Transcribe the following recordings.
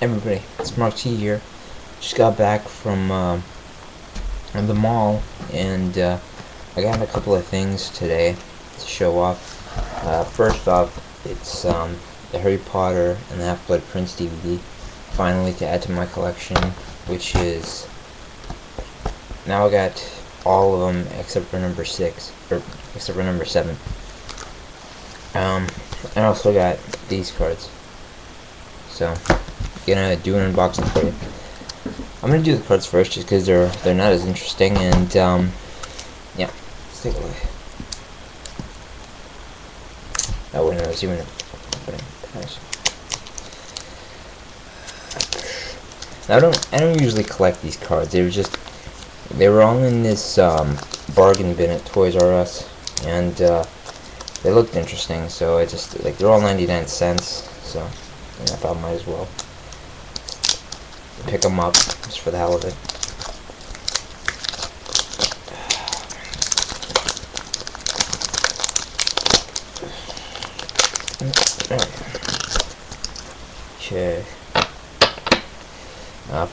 Everybody, it's Mark T here. Just got back from the mall, and I got a couple of things today to show off. First off, it's the Harry Potter and the Half-Blood Prince DVD, finally to add to my collection, which is, now I got all of them except for number 6, or except for number 7. I also got these cards, so gonna do an unboxing for you. I'm gonna do the cards first just because they're not as interesting, and yeah, let's take a look. Oh wait, no, let's see when opening. Nice. Now I don't usually collect these cards. They were all in this bargain bin at Toys R Us, and they looked interesting, so I just, like, they're all 99 cents, so I thought I might as well pick them up just for the hell of it. Okay.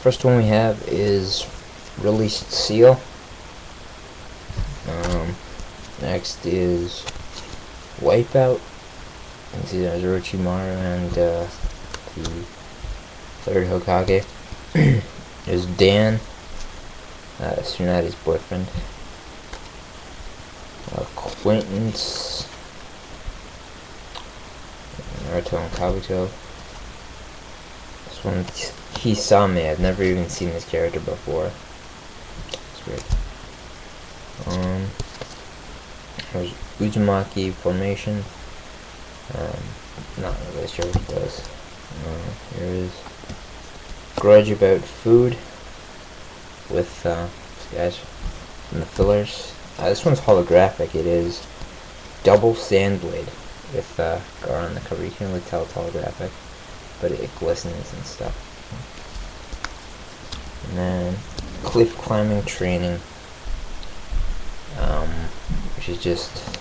First one we have is Released Seal. Next is Wipeout. You can see there's Orochimaru and the third Hokage. There's Dan, Tsunade's boyfriend. Acquaintance, Naruto and Kabuto. This one, Hisame. I've never even seen this character before. It's weird. There's Uzumaki Formation. Not really sure what it does. Here is Grudge About Food with guys from the fillers. This one's holographic. It is Double Sandblade with Gar on the cover. You can't really tell it's holographic, but it glistens and stuff. And then Cliff Climbing Training, which is just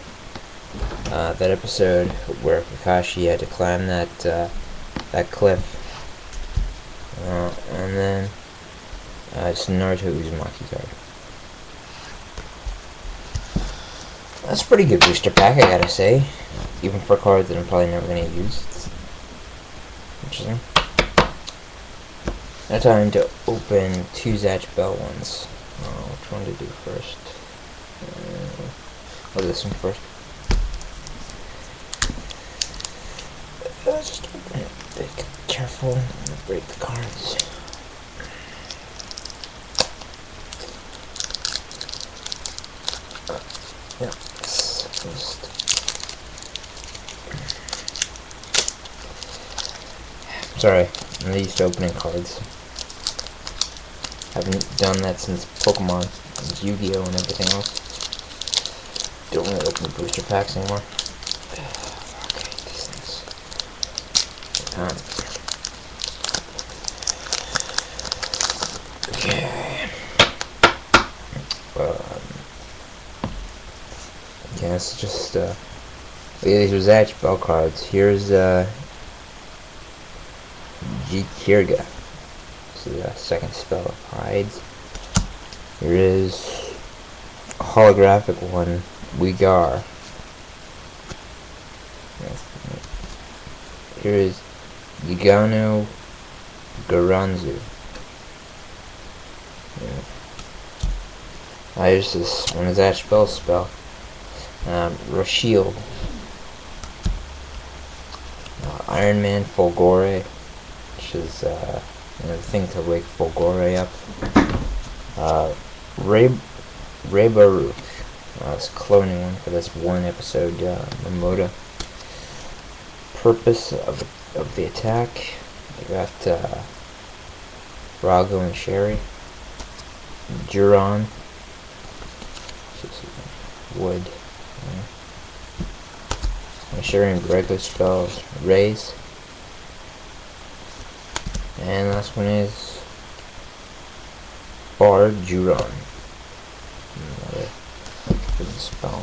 that episode where Kakashi had to climb that cliff. And then it's Naruto Uzumaki card. That's a pretty good booster pack, I gotta say, even for cards that I'm probably never gonna use. It's interesting. Now time to open 2 Zatch Bell ones. Which one to do first? I'll do this one first. Just open it. Be careful, I'm gonna break the cards. Yeah, first. Sorry, I'm not used to opening cards. Haven't done that since Pokemon and Yu-Gi-Oh! And everything else. Don't really open the booster packs anymore. Okay, these things. Okay. Yeah, it's just these are Zatch Bell cards. Here's Jikirga. This is the second spell of Hides. Here is a holographic one, Wigar. Here is Yagano Garanzu. Here's this one, is Zatch Bell spell. Rashield. Iron Man Fulgore, which is the thing to wake Fulgore up. Rebaruk. It's cloning one for this one episode. Momoda. Purpose of the attack. I got Rago and Sherry. Juron. Wood. Sharing regular spells, raise. And last one is Bard Juron. Another good spell.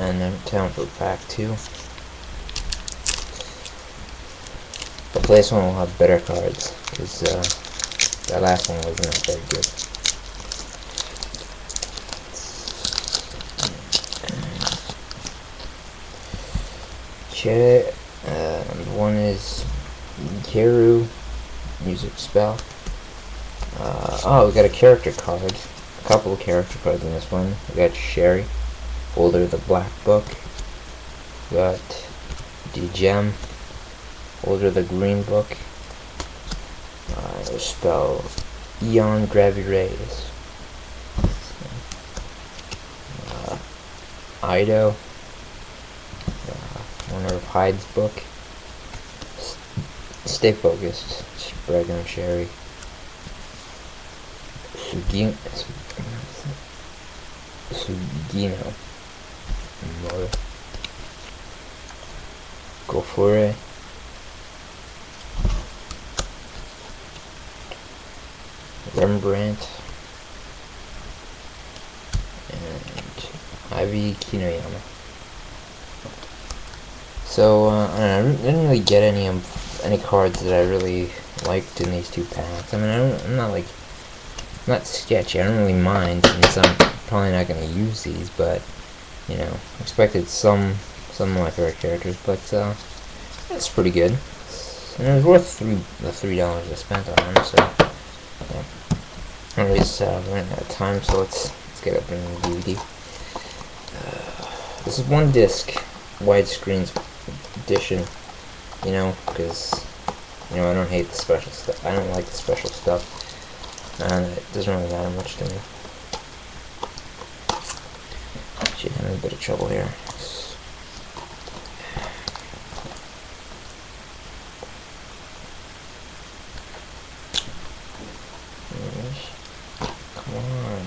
and I'm down for pack 2. Hopefully this one will have better cards, because that last one was not very good. Okay, one is Keru, music spell. Oh, we got a character card. A couple of character cards in this one. We got Sherry, holder of the black book. We got D-Gem, holder of the green book. Spell Eon Gravity Rays. Ido, owner of Hyde's book. Stay focused. Bragging on Sherry. Sugino. Go for it. Rembrandt. And Ivy Kinoyama. So I didn't really get any cards that I really liked in these 2 packs. I mean, I'm not sketchy. I don't really mind, since I'm probably not going to use these, but you know, expected some of my favorite characters, but that's pretty good. And it was worth the $3 I spent on them. So yeah. Anyways, running out of time, so let's get up in the DVD. This is 1 disc, widescreen edition. You know, because I don't hate the special stuff. I don't like the special stuff. And it doesn't really matter much to me. Actually, I'm in a bit of trouble here. Come on.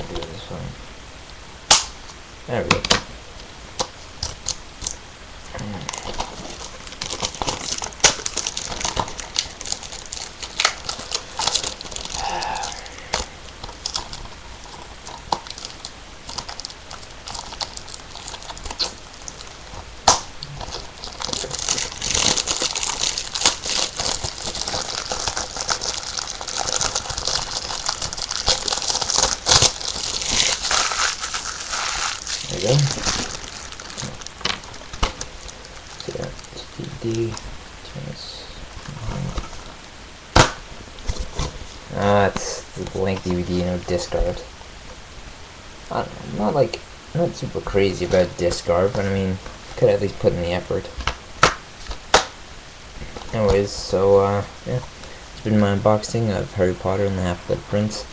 Do this one. There we go. There we go. So that's DD. It's the blank DVD, no disc art. I'm not super crazy about disc art, but I mean, could at least put in the effort. Anyways, so yeah, it's been my unboxing of Harry Potter and the Half-Blood Prince,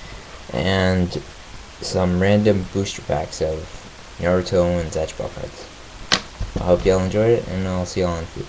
and some random booster packs of Naruto and Zatchbell cards. I hope y'all enjoyed it, and I'll see y'all on food.